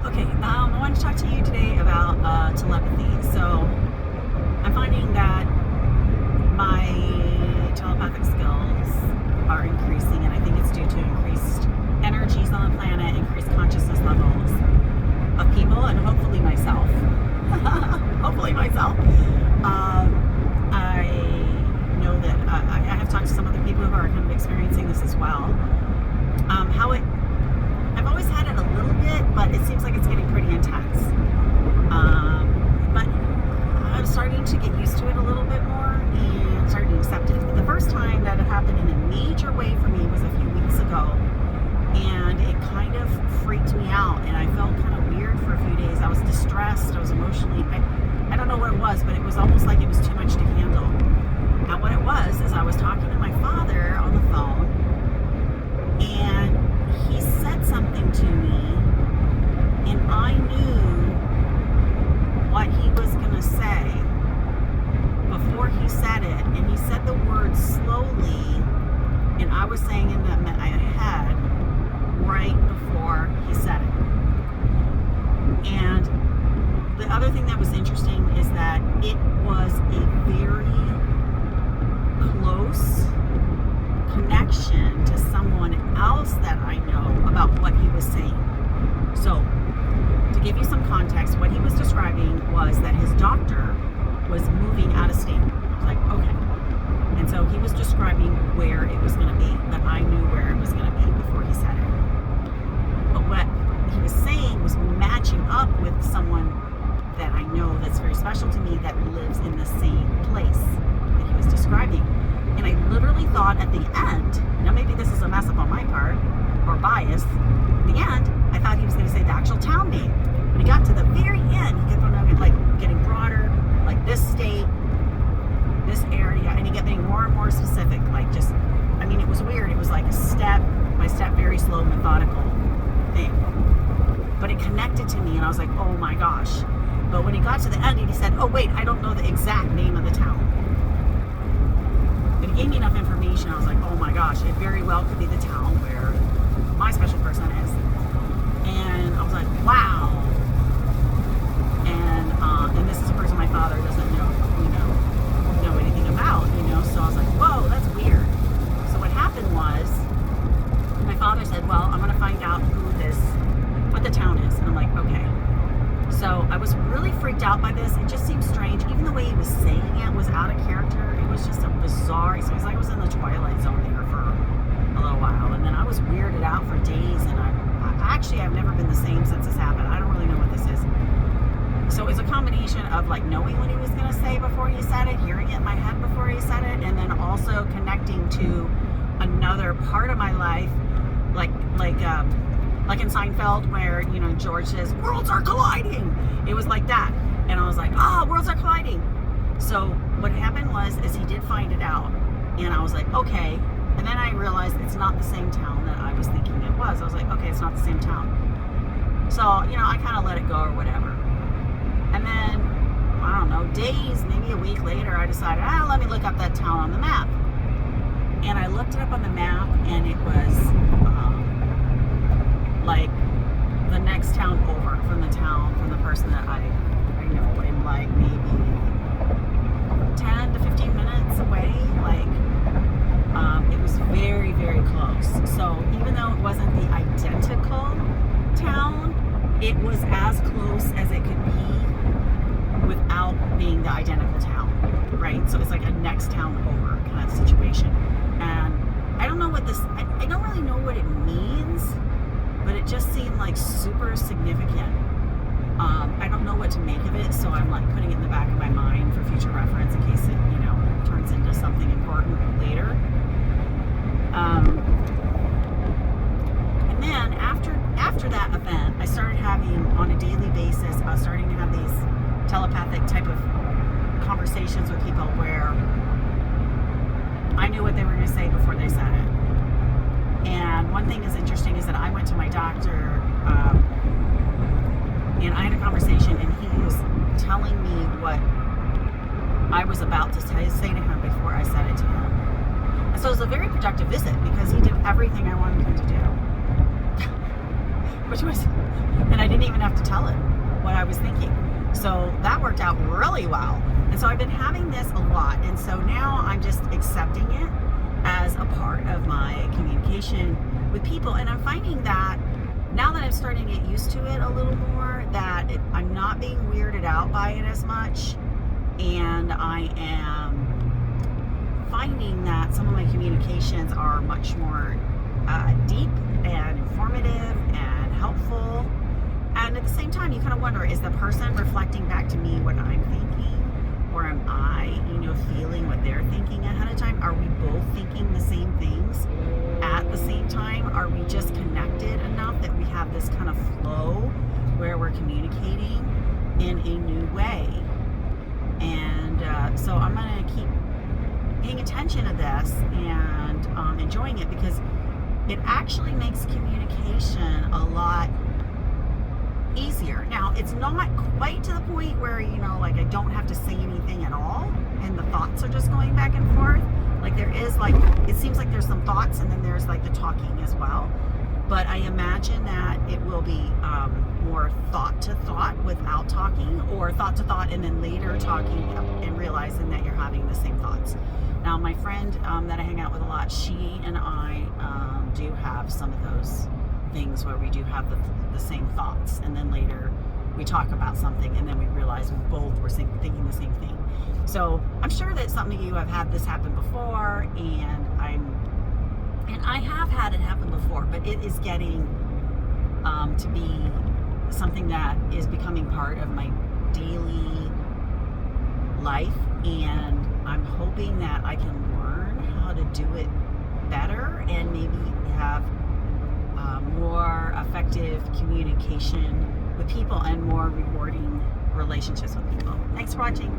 Okay, I wanted to talk to you today about telepathy. So, I'm finding that my telepathic skills are increasing, and I think it's due to increased energies on the planet, increased consciousness levels of people, and hopefully myself. Hopefully myself. I know that I have talked to some other people who are kind of experiencing this as well. I've always had it a little bit, but it seems like it's getting pretty intense. But I'm starting to get used to it a little bit more and starting to accept it. The first time that it happened in a major way for me was a few weeks ago, and it kind of freaked me out, and I felt kind of weird for a few days. I was distressed, I was emotionally, I don't know what it was, but it was almost like it was too much to handle. And what it was is I was talking to my father on the phone, and he said something to me, and I knew what he was going to say before he said it, and he said the words slowly, and I was saying in my head right before he said it. And the other thing that was interesting is that it was a very close connection to someone else that I know about what he was saying. So, to give you some context, what he was describing was that his doctor was moving out of state. I was like, okay. And so he was describing where it was going to be, that I knew where it was going to be before he said it. But what he was saying was matching up with someone that I know that's very special to me that lives in the same place that he was describing. And I literally thought at the end, now maybe this is a mess up on my part, or bias, at the end, I thought he was going to say the actual town name. When he got to the very end, he kept on like getting broader, like this state, this area, and he kept getting more and more specific, like just, I mean, it was weird. It was like a step by step, very slow, methodical thing. But it connected to me, and I was like, oh my gosh. But when he got to the end, he said, oh wait, I don't know the exact name of the town. But he gave me enough information. I was like, oh my gosh, it very well could be the town where my special person is. And I was like, wow. And this is a person my father doesn't know anything about, So I was like, whoa, that's weird. So what happened was, my father said, well, I'm going to find out what the town is. And I'm like, okay. So I was really freaked out by this. It just seemed strange. Even the way he was saying it was out of character. It was just a bizarre. It was like I was in the Twilight Zone there for a little while. And then I was weirded out for days. And I've never been the same since this happened. I don't really know what this is. So it's a combination of like knowing what he was going to say before he said it, hearing it in my head before he said it, and then also connecting to another part of my life, like in Seinfeld, where George says worlds are colliding. It was like that, and I was like, worlds are colliding. So what happened is he did find it out, and I was like, okay. And then I realized it's not the same town that I was thinking it was. I was like, okay, it's not the same town. So I kind of let it go or whatever. And then, I don't know, days, maybe a week later, I decided, let me look up that town on the map. And I looked it up on the map, and it was like the next town over from the person that I know, in like maybe 10 to 15 minutes away. It was very, very close. So even though it wasn't the identical town, it was as close as it could be without being the identical town, right? So it's like a next town over kind of situation. And I don't know what I don't really know what it means, but it just seemed like super significant. I don't know what to make of it, so I'm like putting it in the back of my mind for future reference in case it, turns into something important later. And then after that event, I started having, on a daily basis, I was starting to have these telepathic type of conversations with people where I knew what they were going to say before they said it. And one thing is interesting is that I went to my doctor, and I had a conversation, and he was telling me what I was about to say to him before I said it to him. And so it was a very productive visit because he did everything I wanted him to do. which was, and I didn't even have to tell him what I was thinking. So that worked out really well. And so I've been having this a lot. And so now I'm just accepting it as a part of my communication with people. And I'm finding that now that I'm starting to get used to it a little more, that I'm not being weirded out by it as much. And I am finding that some of my communications are much more deep and informative and helpful. And at the same time, you kind of wonder, is the person reflecting back to me what I'm thinking? Or am I, feeling what they're thinking ahead of time? Are we both thinking the same things at the same time? Are we just connected enough that we have this kind of flow where we're communicating in a new way? And so I'm going to keep paying attention to this and enjoying it, because it actually makes communication a lot easier. Now, it's not quite to the point where, like I don't have to say anything at all and the thoughts are just going back and forth. Like there is it seems like there's some thoughts and then there's like the talking as well. But I imagine that it will be more thought to thought without talking, or thought to thought and then later talking and realizing that you're having the same thoughts. Now, my friend that I hang out with a lot, she and I do have some of those things where we do have the same thoughts, and then later we talk about something and then we realize we both were thinking the same thing. So I'm sure that some of you have had this happen before, and I have had it happen before, but it is getting to be something that is becoming part of my daily life, and I'm hoping that I can learn how to do it better and maybe have more effective communication with people and more rewarding relationships with people. Thanks for watching.